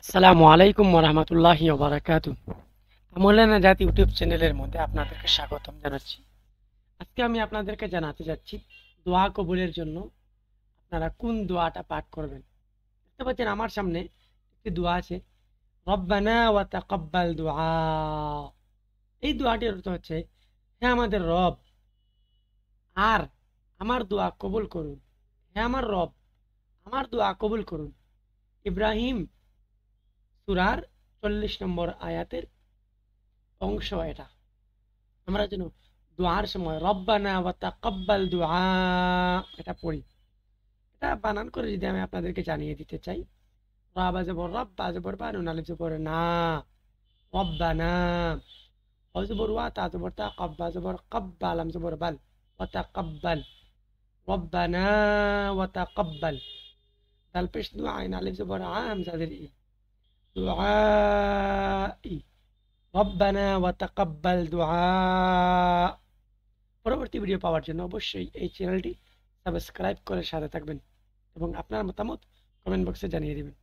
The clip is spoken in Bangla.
আসসালামু আলাইকুম ওরহমতুল্লাহি ওবারাকাতু। আমলে নাজাত ইউটিউব চ্যানেলের মধ্যে আপনাদেরকে স্বাগতম জানাচ্ছি। আজকে আমি আপনাদেরকে জানাতে যাচ্ছি দোয়া কবুলের জন্য আপনারা কোন দোয়াটা পাঠ করবেন। দেখতে পাচ্ছেন আমার সামনে একটি দোয়া আছে, রব্বানা ওয়া তাকাব্বাল দুআ। এই দোয়াটির অর্থ হচ্ছে, হে আমাদের রব, আর আমার দোয়া কবুল করুন। হে আমার রব, আমার দোয়া কবুল করুন। ইব্রাহিম সূরার 40 নম্বর আয়াতের অংশ এটা। আমরা যেন দোয়ার সময় রব্বানা ওয়া তাকাব্বাল দুআ এটা পড়ি। এটা বানান করে যদি আমি আপনাদেরকে জানিয়ে দিতে চাই, রা বা জবর রব, বা জবর বা, নুন আলিফ জবর না, রব্বানা। ওয়া জবর ওয়া, তা জবর তা, কাব বা জবর কাব, বা লাম জবর বাল, ওয়া তাকাব্বাল। রব্বানা ওয়া তাকাব্বাল। দাল পেশ দু, আইন আলিফ জবর আ, হামজা জের ই, দুআই। রব্বানা ওয়া তাকাব্বাল দুআ। পরবর্তী ভিডিও পাওয়ার জন্য অবশ্যই এই চ্যানেলটি সাবস্ক্রাইব করে সাথে থাকবেন এবং আপনার মতামত কমেন্ট বক্সে জানিয়ে দেবেন।